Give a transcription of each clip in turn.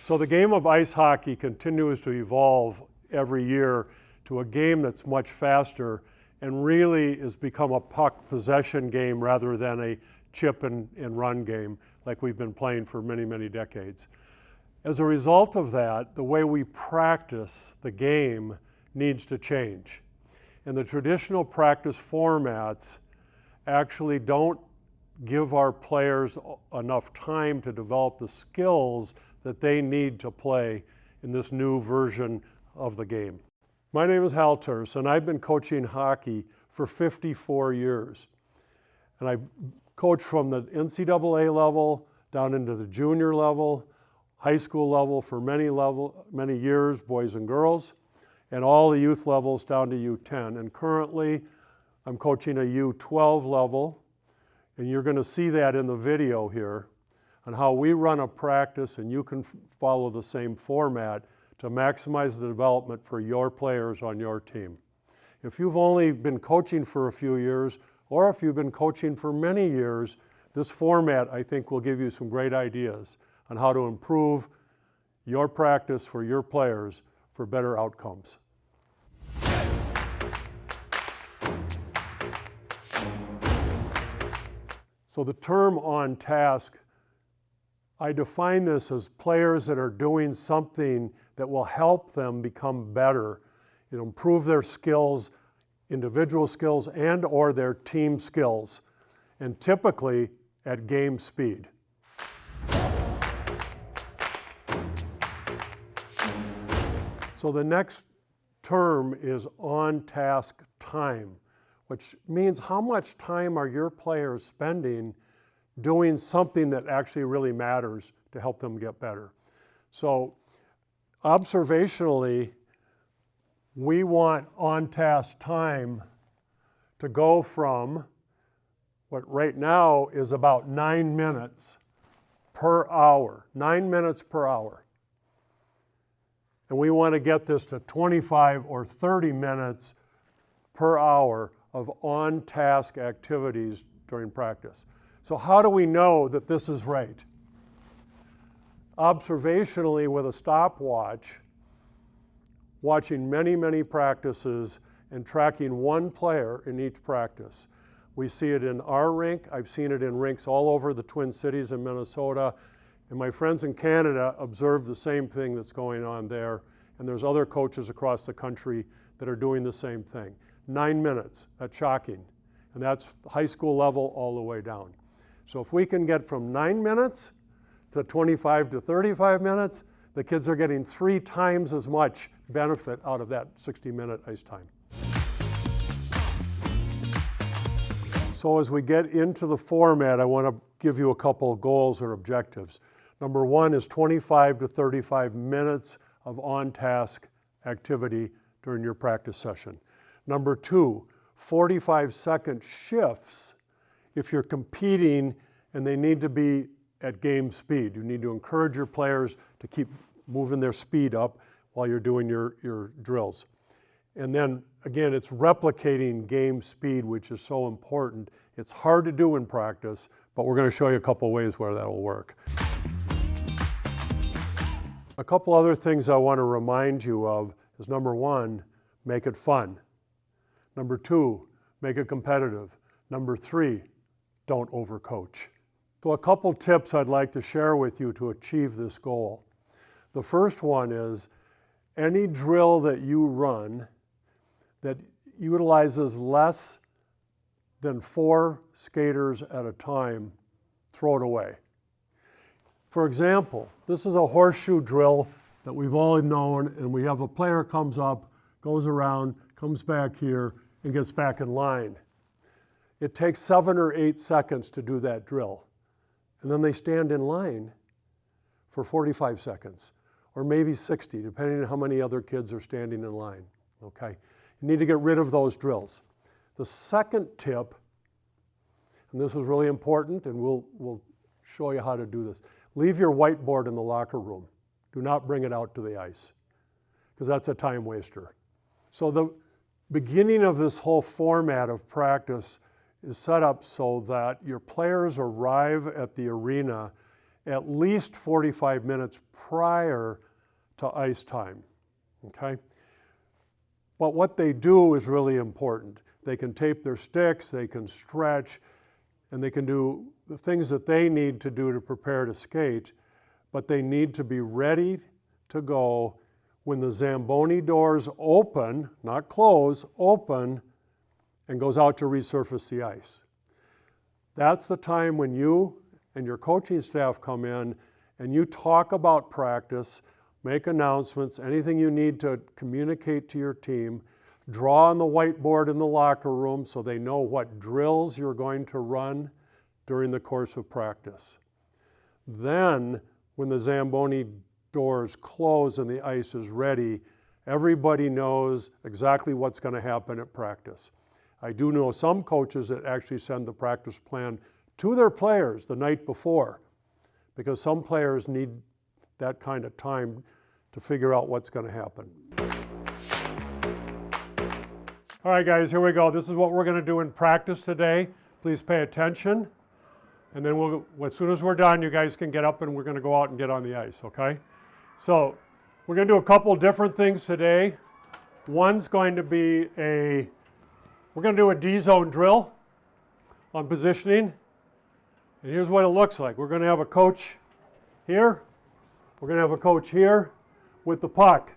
So the game of ice hockey continues to evolve every year to a game that's much faster and really has become a puck possession game rather than a chip and run game like we've been playing for many, many decades. As a result of that, the way we practice the game needs to change. And the traditional practice formats actually don't give our players enough time to develop the skills that they need to play in this new version of the game. My name is Hal Tearse, and I've been coaching hockey for 54 years. And I coached from the NCAA level down into the junior level, high school level for many years, boys and girls, and all the youth levels down to U10. And currently, I'm coaching a U12 level, and you're going to see that in the video here on how we run a practice, and you can follow the same format to maximize the development for your players on your team. If you've only been coaching for a few years, or if you've been coaching for many years, this format, I think, will give you some great ideas on how to improve your practice for your players for better outcomes. So the term on task, I define this as players that are doing something that will help them become better, improve their skills, individual skills and or their team skills, and typically at game speed. So the next term is on-task time, which means how much time are your players spending doing something that actually really matters to help them get better. So observationally, we want on-task time to go from what right now is about 9 minutes per hour, 9 minutes per hour. And we want to get this to 25 or 30 minutes per hour of on-task activities during practice. So how do we know that this is right? Observationally, with a stopwatch, watching many, many practices and tracking one player in each practice. We see it in our rink. I've seen it in rinks all over the Twin Cities in Minnesota. And my friends in Canada observe the same thing that's going on there. And there's other coaches across the country that are doing the same thing. 9 minutes, that's shocking. And that's high school level all the way down. So if we can get from 9 minutes to 25 to 35 minutes, the kids are getting 3 times as much benefit out of that 60-minute ice time. So as we get into the format, I want to give you a couple of goals or objectives. Number one is 25 to 35 minutes of on-task activity during your practice session. Number two, 45-second shifts if you're competing and they need to be at game speed. You need to encourage your players to keep moving their speed up while you're doing your drills. And then again, it's replicating game speed, which is so important. It's hard to do in practice, but we're going to show you a couple ways where that'll work. A couple other things I want to remind you of is number one, make it fun. Number two, make it competitive. Number three, don't overcoach. So a couple tips I'd like to share with you to achieve this goal. The first one is any drill that you run that utilizes less than 4 skaters at a time, throw it away. For example, this is a horseshoe drill that we've all known, and we have a player comes up, goes around, comes back here, and gets back in line. It takes 7 or 8 seconds to do that drill. And then they stand in line for 45 seconds, or maybe 60, depending on how many other kids are standing in line, okay? You need to get rid of those drills. The second tip, and this is really important, and we'll show you how to do this. Leave your whiteboard in the locker room. Do not bring it out to the ice, because that's a time waster. So the beginning of this whole format of practice is set up so that your players arrive at the arena at least 45 minutes prior to ice time, okay? But what they do is really important. They can tape their sticks, they can stretch, and they can do the things that they need to do to prepare to skate, but they need to be ready to go when the Zamboni doors open, not close, open, and goes out to resurface the ice. That's the time when you and your coaching staff come in and you talk about practice, make announcements, anything you need to communicate to your team, draw on the whiteboard in the locker room so they know what drills you're going to run during the course of practice. Then, when the Zamboni doors close and the ice is ready, everybody knows exactly what's going to happen at practice. I do know some coaches that actually send the practice plan to their players the night before, because some players need that kind of time to figure out what's going to happen. All right, guys, here we go. This is what we're going to do in practice today. Please pay attention. And then as soon as we're done, you guys can get up and we're going to go out and get on the ice, okay? So we're going to do a couple different things today. One's going to be we're going to do a D-zone drill on positioning. And here's what it looks like. We're going to have a coach here. We're going to have a coach here with the puck.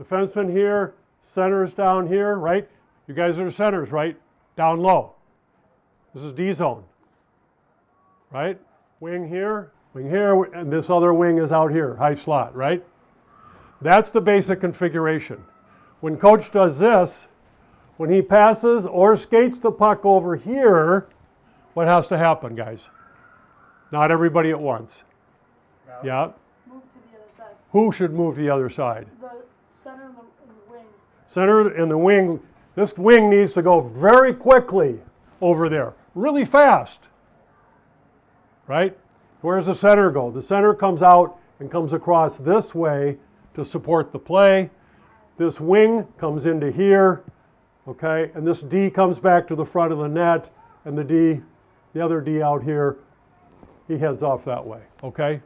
Defenseman here, centers down here, right? You guys are the centers, right? Down low. This is D-zone, right? Wing here, and this other wing is out here, high slot, right? That's the basic configuration. When coach does this, when he passes or skates the puck over here, what has to happen, guys? Not everybody at once. No. Yeah? Move to the other side. Who should move to the other side? The center and the wing. Center and the wing. This wing needs to go very quickly over there, really fast, right? Where does the center go? The center comes out and comes across this way to support the play. This wing comes into here, okay? And this D comes back to the front of the net, and the other D out here, he heads off that way, okay?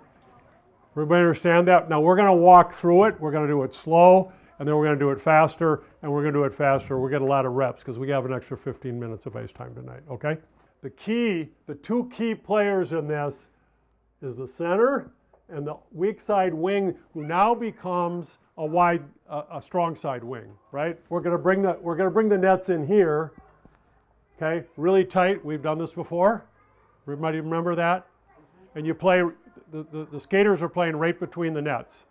Everybody understand that? Now we're going to walk through it. We're going to do it slow, and then we're going to do it faster, and we're going to do it faster. We'll get a lot of reps because we have an extra 15 minutes of ice time tonight, okay? The two key players in this is the center and the weak side wing, who now becomes a strong side wing, right? We're going to bring the nets in here, okay? Really tight. We've done this before. Everybody remember that? And you play. The skaters are playing right between the nets,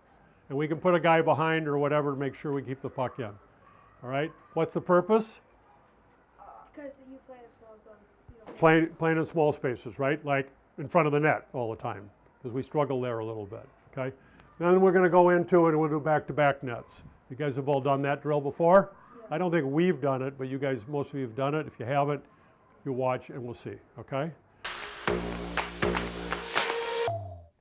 and we can put a guy behind or whatever to make sure we keep the puck in. All right. What's the purpose? Because you play in small zones. Playing in small spaces, right? Like in front of the net all the time, because we struggle there a little bit. Okay. Then we're going to go into it and we'll do back-to-back nets. You guys have all done that drill before? Yeah. I don't think we've done it, but you guys, most of you have done it. If you haven't, you watch and we'll see. Okay.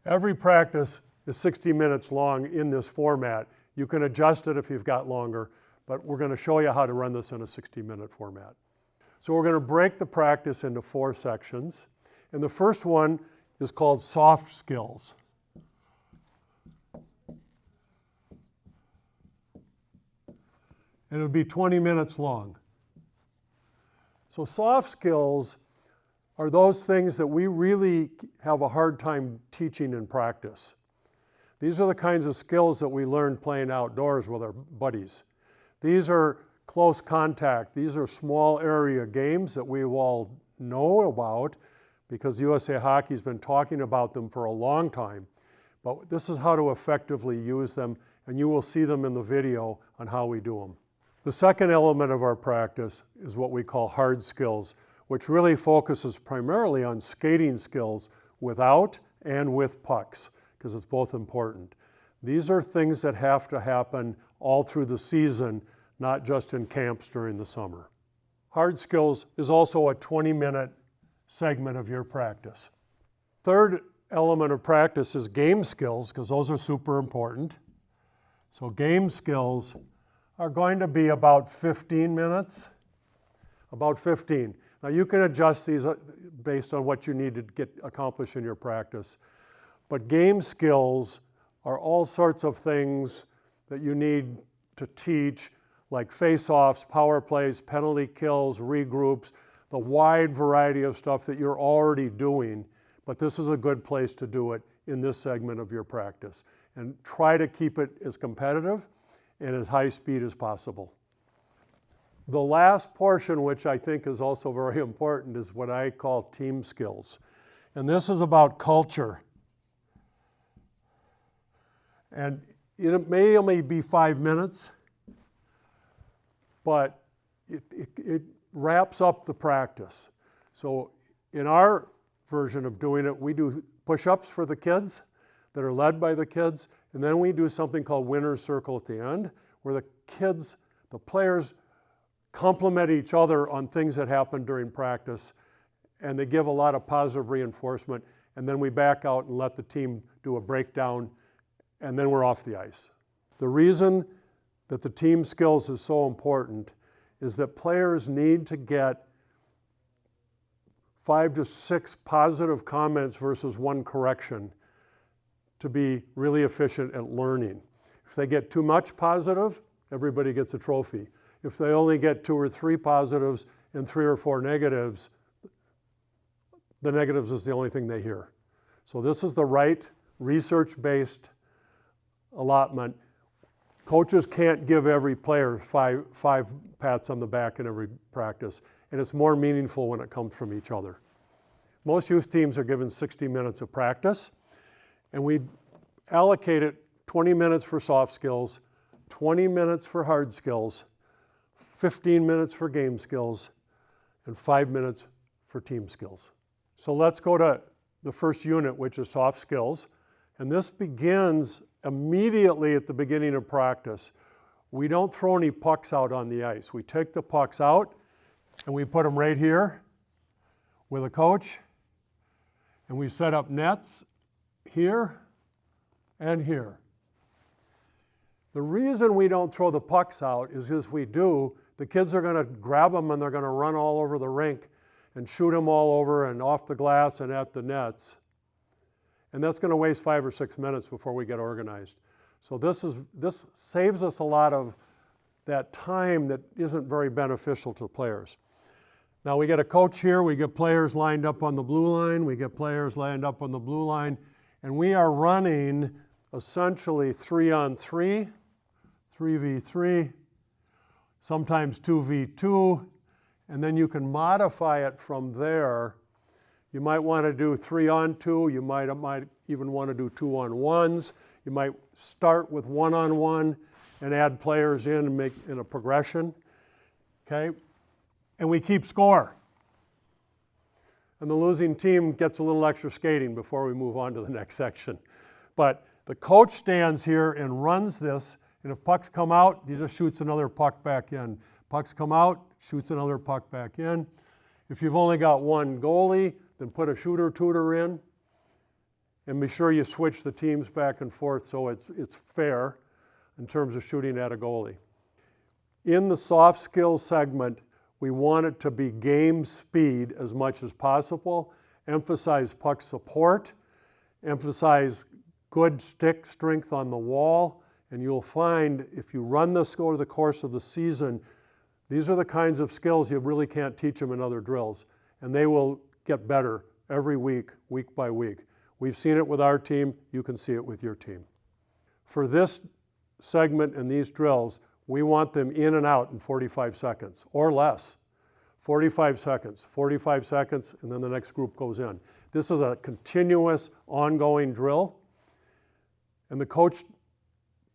Every practice is 60 minutes long in this format. You can adjust it if you've got longer, but we're going to show you how to run this in a 60-minute format. So we're going to break the practice into 4 sections. And the first one is called soft skills. And it'll be 20 minutes long. So soft skills are those things that we really have a hard time teaching in practice. These are the kinds of skills that we learn playing outdoors with our buddies. These are close contact. These are small area games that we all know about because USA Hockey's been talking about them for a long time. But this is how to effectively use them, and you will see them in the video on how we do them. The second element of our practice is what we call hard skills, which really focuses primarily on skating skills without and with pucks, because it's both important. These are things that have to happen all through the season, not just in camps during the summer. Hard skills is also a 20-minute segment of your practice. Third element of practice is game skills, because those are super important. So game skills are going to be about 15 minutes, about 15. Now you can adjust these based on what you need to get accomplished in your practice. But game skills are all sorts of things that you need to teach, like face-offs, power plays, penalty kills, regroups, the wide variety of stuff that you're already doing. But this is a good place to do it in this segment of your practice. And try to keep it as competitive and as high speed as possible. The last portion, which I think is also very important, is what I call team skills. And this is about culture. And it may only be 5 minutes, but it wraps up the practice. So in our version of doing it, we do push-ups for the kids that are led by the kids, and then we do something called winner's circle at the end, where the kids, the players, compliment each other on things that happened during practice, and they give a lot of positive reinforcement, and then we back out and let the team do a breakdown, and then we're off the ice. The reason that the team skills is so important is that players need to get 5 to 6 positive comments versus 1 correction to be really efficient at learning. If they get too much positive, everybody gets a trophy. If they only get 2 or 3 positives and 3 or 4 negatives, the negatives is the only thing they hear. So this is the right research-based allotment. Coaches can't give every player five pats on the back in every practice, and it's more meaningful when it comes from each other. Most youth teams are given 60 minutes of practice, and we allocate it 20 minutes for soft skills, 20 minutes for hard skills, 15 minutes for game skills, and 5 minutes for team skills. So let's go to the first unit, which is soft skills. And this begins immediately at the beginning of practice. We don't throw any pucks out on the ice. We take the pucks out and we put them right here with a coach. And we set up nets here and here. The reason we don't throw the pucks out is if we do, the kids are going to grab them and they're going to run all over the rink and shoot them all over and off the glass and at the nets. And that's going to waste 5 or 6 minutes before we get organized. So this saves us a lot of that time that isn't very beneficial to players. Now we get a coach here, we get players lined up on the blue line, we get players lined up on the blue line, and we are running essentially 3-on-3, 3v3, sometimes 2v2, and then you can modify it from there. You might want to do 3-on-2, you might even want to do 2-on-1s. You might start with 1-on-1 and add players in and make in a progression, okay? And we keep score. And the losing team gets a little extra skating before we move on to the next section. But the coach stands here and runs this, and if pucks come out, he just shoots another puck back in. Pucks come out, shoots another puck back in. If you've only got one goalie, then put a shooter-tooter in, and be sure you switch the teams back and forth so it's fair in terms of shooting at a goalie. In the soft skills segment, we want it to be game speed as much as possible, emphasize puck support, emphasize good stick strength on the wall, and you'll find if you run this over the course of the season, these are the kinds of skills you really can't teach them in other drills, and they will get better every week, week by week. We've seen it with our team, you can see it with your team. For this segment and these drills, we want them in and out in 45 seconds or less. 45 seconds, 45 seconds, and then the next group goes in. This is a continuous, ongoing drill, and the coach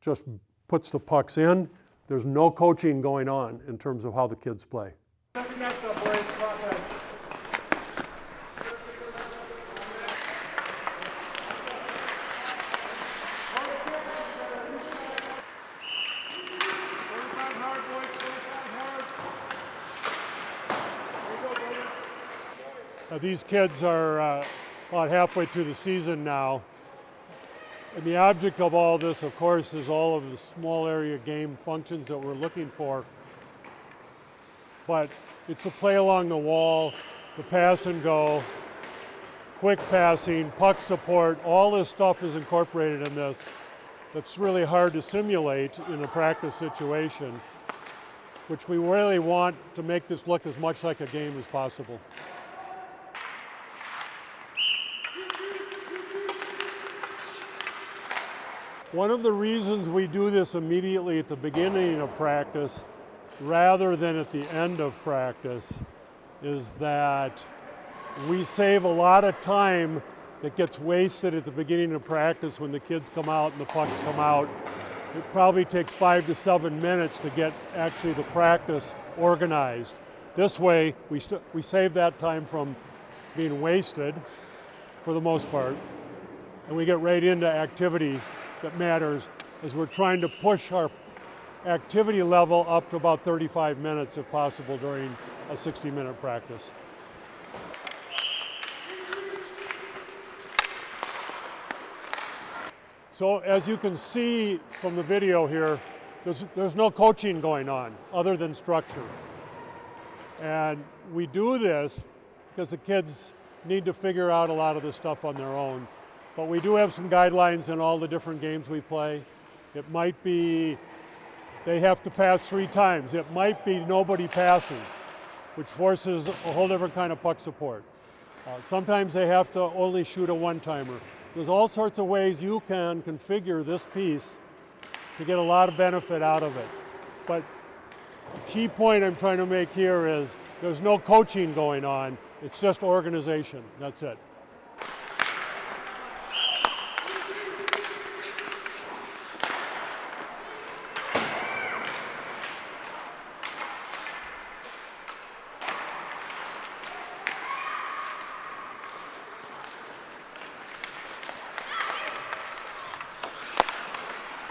just puts the pucks in. There's no coaching going on in terms of how the kids play. These kids are about halfway through the season now. And the object of all this, of course, is all of the small area game functions that we're looking for. But It's the play along the wall, the pass and go, quick passing, puck support, all this stuff is incorporated in this. That's really hard to simulate in a practice situation, which we really want to make this look as much like a game as possible. One of the reasons we do this immediately at the beginning of practice rather than at the end of practice is that we save a lot of time that gets wasted at the beginning of practice when the kids come out and the pucks come out. It probably takes 5 to 7 minutes to get actually the practice organized. This way, we save that time from being wasted for the most part, and we get right into activity that matters as we're trying to push our activity level up to about 35 minutes if possible during a 60-minute practice. So as you can see from the video here, there's no coaching going on other than structure. And we do this because the kids need to figure out a lot of this stuff on their own. But we do have some guidelines in all the different games we play. It might be they have to pass 3 times. It might be nobody passes, which forces a whole different kind of puck support. Sometimes they have to only shoot a one-timer. There's all sorts of ways you can configure this piece to get a lot of benefit out of it. But the key point I'm trying to make here is there's no coaching going on. It's just organization. That's it.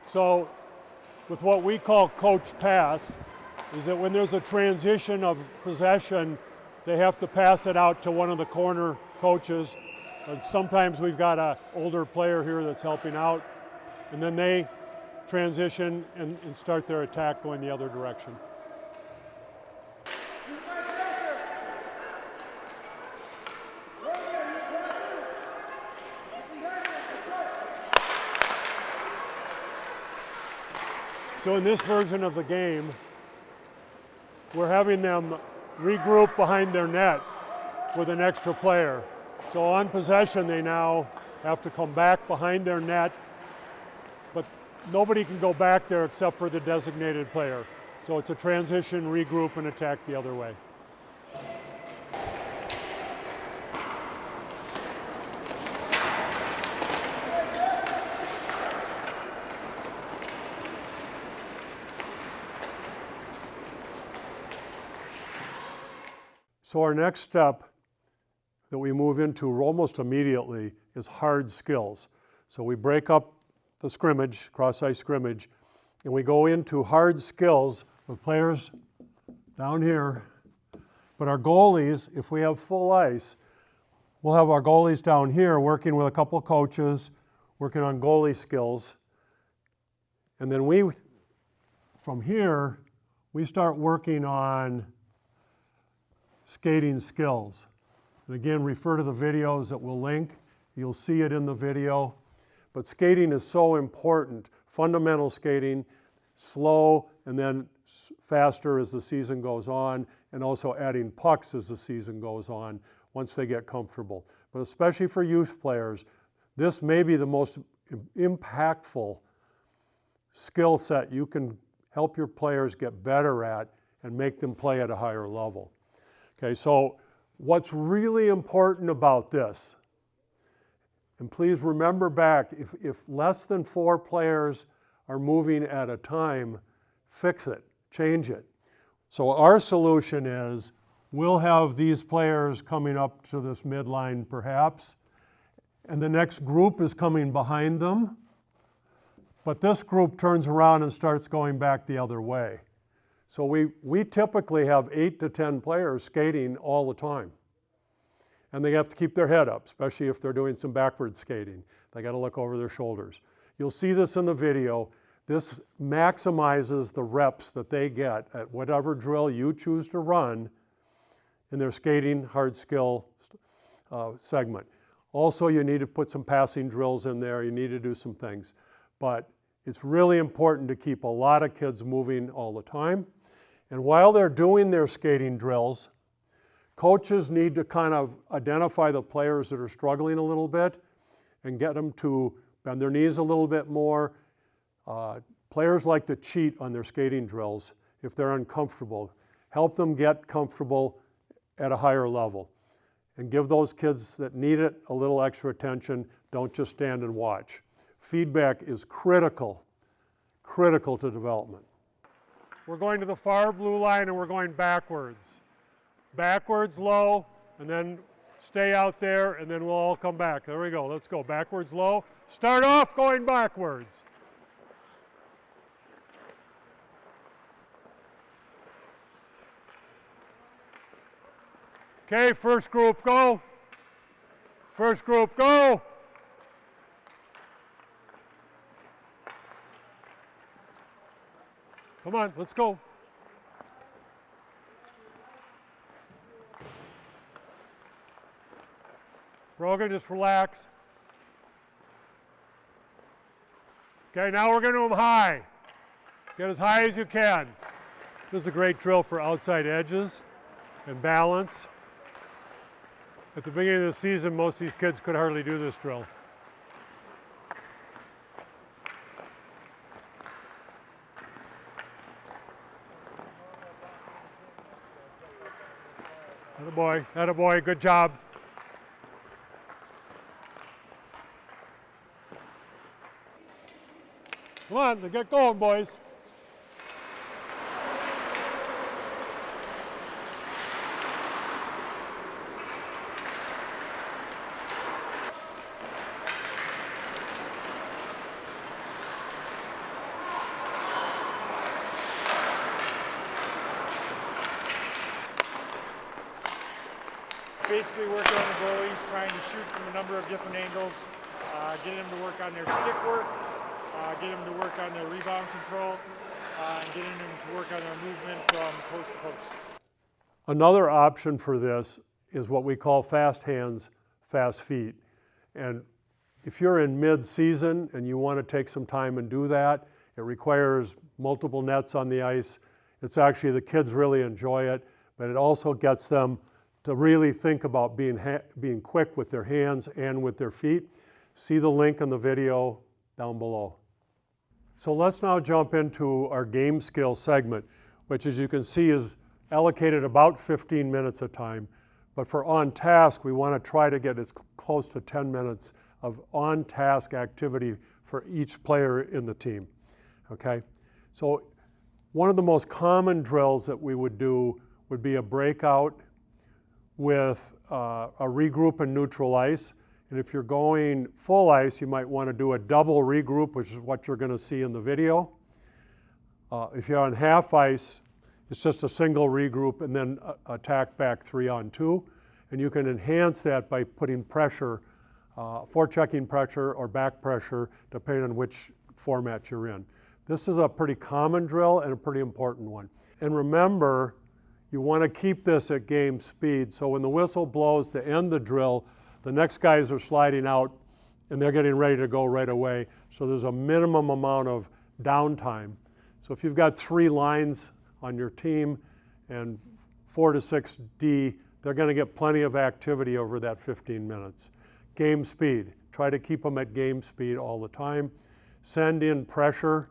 So with what we call coach pass is that when there's a transition of possession, they have to pass it out to one of the corner coaches. And sometimes we've got an older player here that's helping out. And then they transition and start their attack going the other direction. So in this version of the game, we're having them regroup behind their net with an extra player. So on possession, they now have to come back behind their net, but nobody can go back there except for the designated player. So it's a transition, regroup, and attack the other way. So our next step that we move into almost immediately is hard skills. So we break up the scrimmage, cross-ice scrimmage, and we go into hard skills with players down here. But our goalies, if we have full ice, we'll have our goalies down here working with a couple of coaches, working on goalie skills. And then from here, we start working on skating skills. And again, refer to the videos that we'll link. You'll see it in the video. But skating is so important. Fundamental skating, slow and then faster as the season goes on, and also adding pucks as the season goes on once they get comfortable. But especially for youth players, this may be the most impactful skill set you can help your players get better at and make them play at a higher level. Okay, so what's really important about this, and please remember back, if less than 4 players are moving at a time, fix it, change it. So our solution is we'll have these players coming up to this midline perhaps, and the next group is coming behind them, but this group turns around and starts going back the other way. So we typically have 8 to 10 players skating all the time. And they have to keep their head up, especially if they're doing some backward skating. They got to look over their shoulders. You'll see this in the video. This maximizes the reps that they get at whatever drill you choose to run in their skating hard skill segment. Also, you need to put some passing drills in there. You need to do some things. But it's really important to keep a lot of kids moving all the time. And while they're doing their skating drills, coaches need to kind of identify the players that are struggling a little bit and get them to bend their knees a little bit more. Players like to cheat on their skating drills if they're uncomfortable. Help them get comfortable at a higher level. And give those kids that need it a little extra attention. Don't just stand and watch. Feedback is critical to development. We're going to the far blue line and we're going backwards. Backwards, low, and then stay out there, and then we'll all come back. There we go. Let's go. Backwards, low. Start off going backwards. Okay, first group, go. First group, go. Come on, let's go. Brogan, just relax. Okay, now we're going to them high. Get as high as you can. This is a great drill for outside edges and balance. At the beginning of the season, most of these kids could hardly do this drill. Attaboy, attaboy, good job. Come on, get going, boys. Basically working on the goalies, trying to shoot from a number of different angles, getting them to work on their stick work, getting them to work on their rebound control, and getting them to work on their movement from post to post. Another option for this is what we call fast hands, fast feet. And if you're in mid-season and you want to take some time and do that, it requires multiple nets on the ice. It's actually, the kids really enjoy it, but it also gets them to really think about being quick with their hands and with their feet. See the link in the video down below. So let's now jump into our game skill segment, which, as you can see, is allocated about 15 minutes of time. But for on task, we want to try to get as close to 10 minutes of on task activity for each player in the team. Okay? So one of the most common drills that we would do would be a breakout with a regroup and neutral ice. And if you're going full ice, you might want to do a double regroup, which is what you're going to see in the video. If you're on half ice, it's just a single regroup and then attack back 3-on-2. And you can enhance that by putting pressure, forechecking pressure or back pressure, depending on which format you're in. This is a pretty common drill and a pretty important one. And remember, you want to keep this at game speed, so when the whistle blows to end the drill, the next guys are sliding out and they're getting ready to go right away. So there's a minimum amount of downtime. So if you've got 3 lines on your team and 4 to 6 D, they're going to get plenty of activity over that 15 minutes. Game speed. Try to keep them at game speed all the time. Send in pressure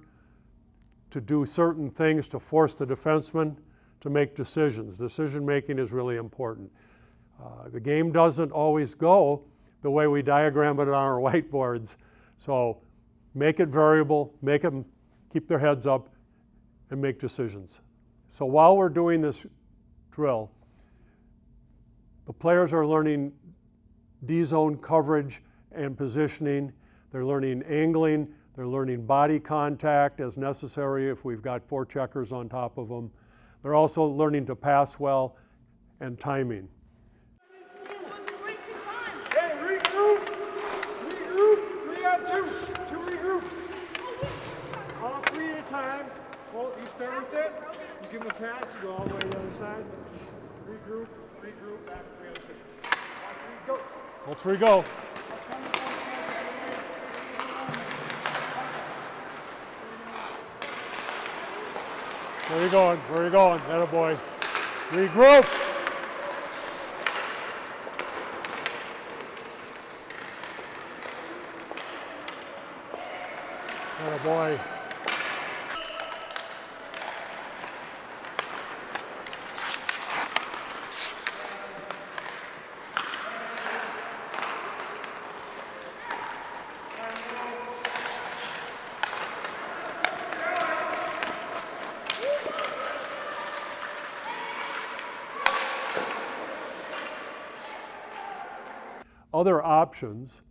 to do certain things to force the defenseman to make decisions. Decision making is really important. The game doesn't always go the way we diagram it on our whiteboards. So make it variable, make them keep their heads up and make decisions. So while we're doing this drill, the players are learning D-zone coverage and positioning. They're learning angling. They're learning body contact as necessary if we've got forecheckers on top of them. They're also learning to pass well and timing. Hey, regroup! Regroup! 3-on-2! 2 regroups! All 3 at a time. Well, you start with it. You give them a pass, you go all the way to the other side. Regroup. regroup, back 3 on 2. All three go. Where are you going? Where are you going? Attaboy. Regroup. Attaboy. Other options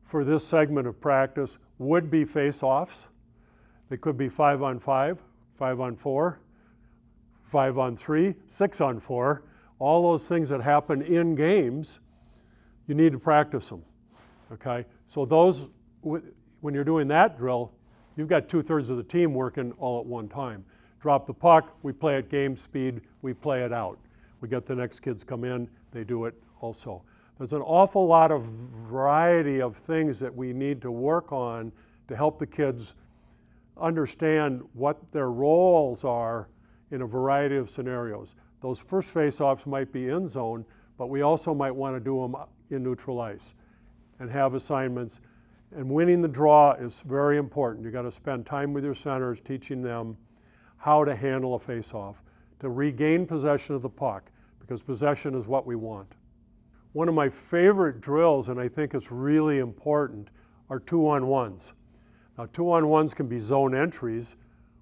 for this segment of practice would be face-offs. They could be 5-on-5, 5-on-4, 5-on-3, 6-on-4. All those things that happen in games, you need to practice them, okay? So those, when you're doing that drill, you've got 2/3 of the team working all at one time. Drop the puck, we play at game speed, we play it out. We get the next kids come in, they do it also. There's an awful lot of variety of things that we need to work on to help the kids understand what their roles are in a variety of scenarios. Those first face-offs might be in zone, but we also might want to do them in neutral ice and have assignments. And winning the draw is very important. You've got to spend time with your centers teaching them how to handle a face-off, to regain possession of the puck, because possession is what we want. One of my favorite drills, and I think it's really important, are 2-on-1s. Now 2-on-1s can be zone entries,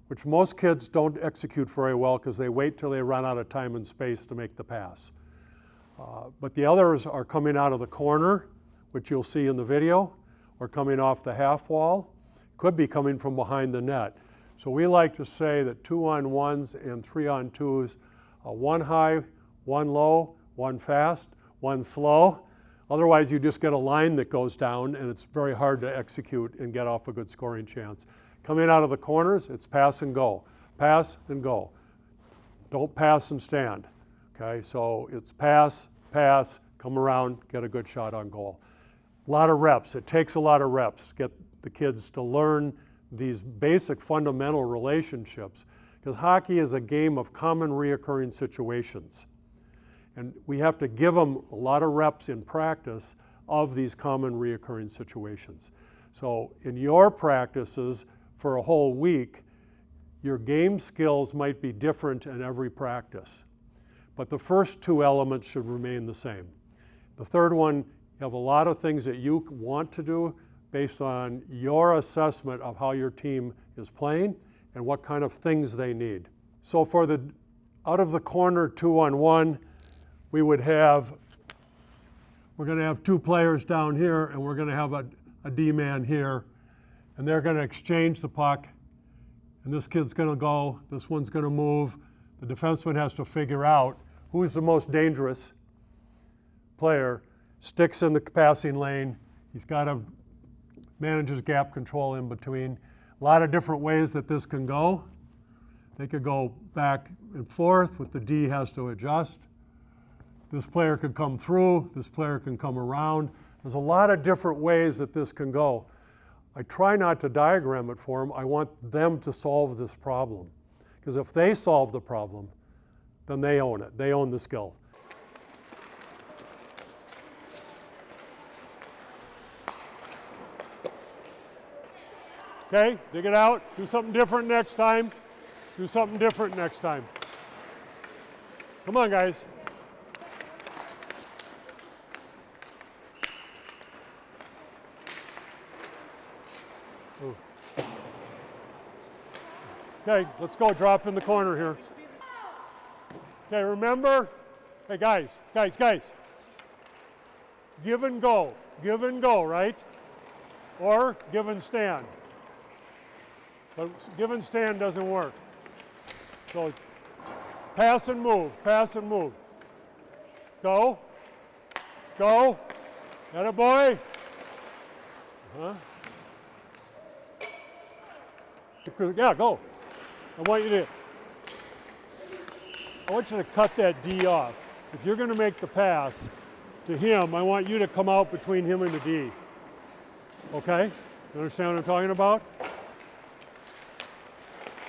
which most kids don't execute very well because they wait till they run out of time and space to make the pass. But the others are coming out of the corner, which you'll see in the video, or coming off the half wall, could be coming from behind the net. So we like to say that 2-on-1s and 3-on-2s, one high, one low, one fast, one slow. Otherwise, you just get a line that goes down and it's very hard to execute and get off a good scoring chance. Coming out of the corners, it's pass and go. Pass and go. Don't pass and stand. Okay, so it's pass, pass, come around, get a good shot on goal. A lot of reps. It takes a lot of reps to get the kids to learn these basic fundamental relationships, because hockey is a game of common reoccurring situations. And we have to give them a lot of reps in practice of these common reoccurring situations. So in your practices for a whole week, your game skills might be different in every practice. But the first two elements should remain the same. The third one, you have a lot of things that you want to do based on your assessment of how your team is playing and what kind of things they need. So for the out of the corner 2-on-1, we would have, we're going to have two players down here and we're going to have a D-man here, and they're going to exchange the puck, and this kid's going to go, this one's going to move. The defenseman has to figure out who's the most dangerous player, sticks in the passing lane, he's got to manage his gap control in between. A lot of different ways that this can go. They could go back and forth, with the D has to adjust. This player could come through, this player can come around. There's a lot of different ways that this can go. I try not to diagram it for them. I want them to solve this problem. Because if they solve the problem, then they own it. They own the skill. Okay, dig it out. Do something different next time. Do something different next time. Come on, guys. Ooh. Okay, let's go. Drop in the corner here. Okay, remember? Hey, guys. Give and go, right? Or give and stand. But give and stand doesn't work. So pass and move. Go. Attaboy. Yeah, go. I want you to cut that D off. if you're going to make the pass to him, I want you to come out between him and the D. Okay? You understand what I'm talking about?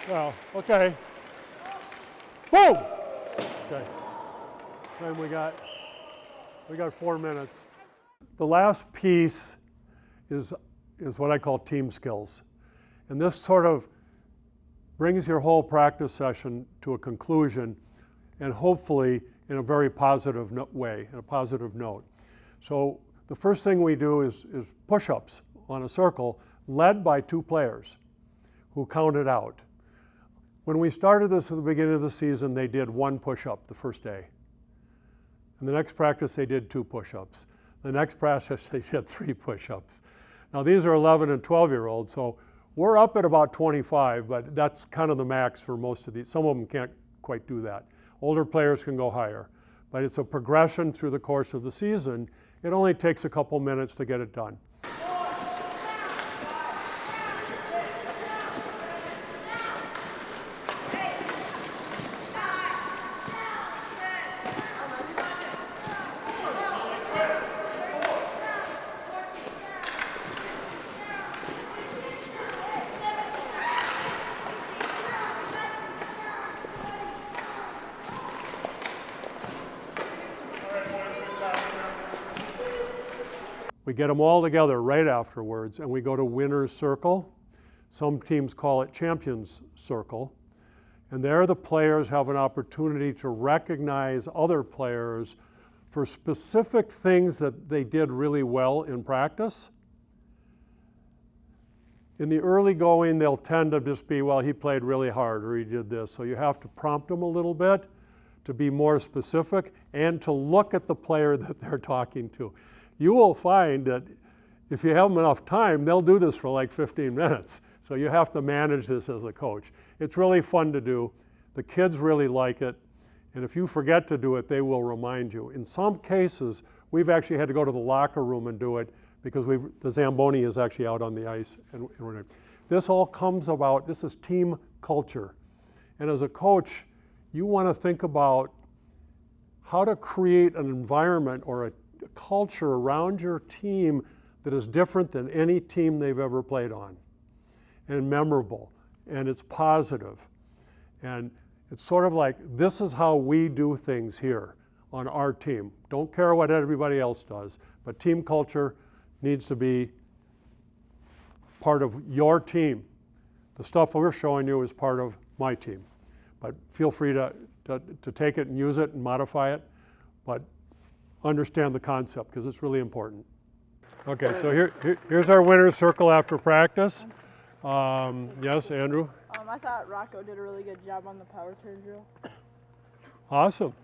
Well, okay. Boom! Okay. And we got 4 minutes. The last piece is what I call team skills. And this sort of brings your whole practice session to a conclusion, and hopefully in a very positive way, in a positive note. So the first thing we do is push-ups on a circle led by 2 players who count it out. When we started this at the beginning of the season, they did 1 push-up the first day. And the next practice, they did 2 push-ups. The next practice, they did 3 push-ups. Now these are 11 and 12-year-olds, so we're up at about 25, but that's kind of the max for most of these. Some of them can't quite do that. Older players can go higher, but it's a progression through the course of the season. It only takes a couple minutes to get it done. We get them all together right afterwards, and we go to winner's circle. Some teams call it champion's circle. And there the players have an opportunity to recognize other players for specific things that they did really well in practice. In the early going, they'll tend to just be, well, he played really hard, or he did this. So you have to prompt them a little bit to be more specific and to look at the player that they're talking to. You will find that if you have them enough time, they'll do this for like 15 minutes. So you have to manage this as a coach. It's really fun to do. The kids really like it. And if you forget to do it, they will remind you. In some cases, we've actually had to go to the locker room and do it because the Zamboni is actually out on the ice. And this all comes about, this is team culture. And as a coach, you want to think about how to create an environment or a culture around your team that is different than any team they've ever played on, and memorable, and it's positive. And it's sort of like, this is how we do things here on our team. Don't care what everybody else does, but team culture needs to be part of your team. The stuff we're showing you is part of my team. But feel free to take it and use it and modify it, but understand the concept because it's really important. Okay, so here's our winner's circle after practice. Yes, Andrew? I thought Rocco did a really good job on the power turn drill. Awesome.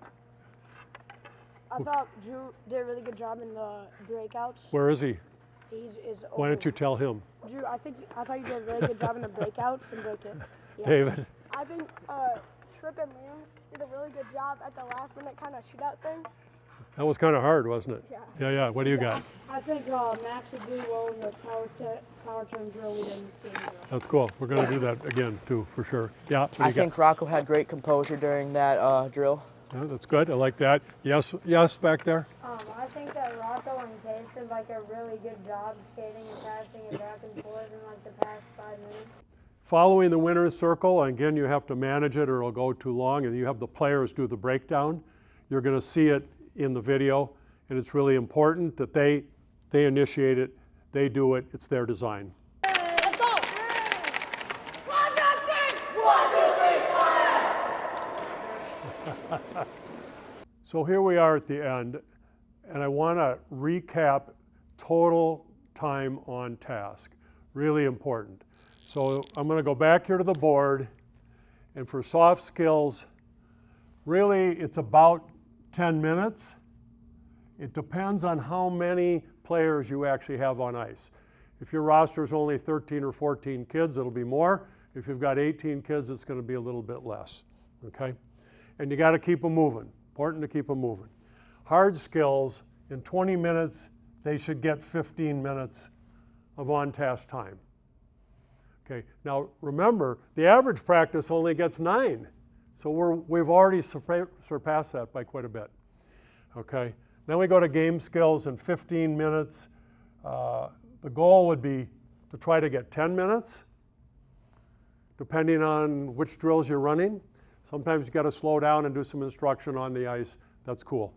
I thought Drew did a really good job in the breakouts. Where is he? Is Why don't you tell him? Drew, I thought you did a really good job in the breakouts and break it. Yeah. David? I think Tripp and Liam did a really good job at the last minute kind of shootout thing. That was kind of hard, wasn't it? Yeah. Yeah. What do you got? I think Max did really well in the power turn drill we did in the skating drill. That's cool. We're going to do that again, too, for sure. Yeah. What do I you got? think Rocco had great composure during that drill. Yeah, that's good. I like that. Yes, back there. I think that Rocco and Pace did like a really good job skating and passing and back and forth in like the past 5 minutes. Following the winner's circle, and again, you have to manage it or it'll go too long, and you have the players do the breakdown. You're going to see it in the video, and it's really important that they initiate it, they do it, it's their design. Let's go! 1, 2, 3! So here we are at the end, and I want to recap total time on task. Really important. So I'm going to go back here to the board, and for soft skills, really it's about 10 minutes. It depends on how many players you actually have on ice. If your roster is only 13 or 14 kids, it'll be more. If you've got 18 kids, it's going to be a little bit less, okay? And you got to keep them moving. Important to keep them moving. Hard skills, in 20 minutes, they should get 15 minutes of on-task time. Okay, now remember, the average practice only gets 9. So we've already surpassed that by quite a bit. okay? Then we go to game skills in 15 minutes. The goal would be to try to get 10 minutes, depending on which drills you're running. Sometimes you got to slow down and do some instruction on the ice. That's cool.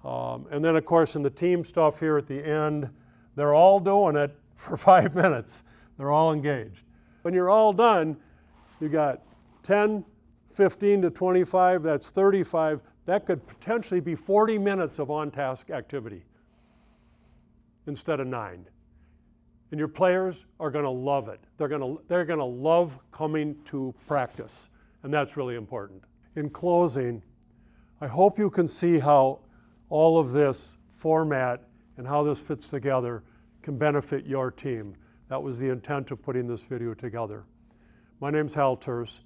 And then, of course, in the team stuff here at the end, they're all doing it for 5 minutes. They're all engaged. When you're all done, you got 10, 15 to 25, that's 35. That could potentially be 40 minutes of on-task activity instead of 9. And your players are going to love it. They're going to love coming to practice, and that's really important. In closing, I hope you can see how all of this format and how this fits together can benefit your team. That was the intent of putting this video together. My name's Hal Tearse.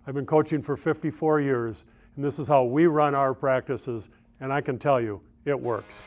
I've been coaching for 54 years, and this is how we run our practices, and I can tell you, it works.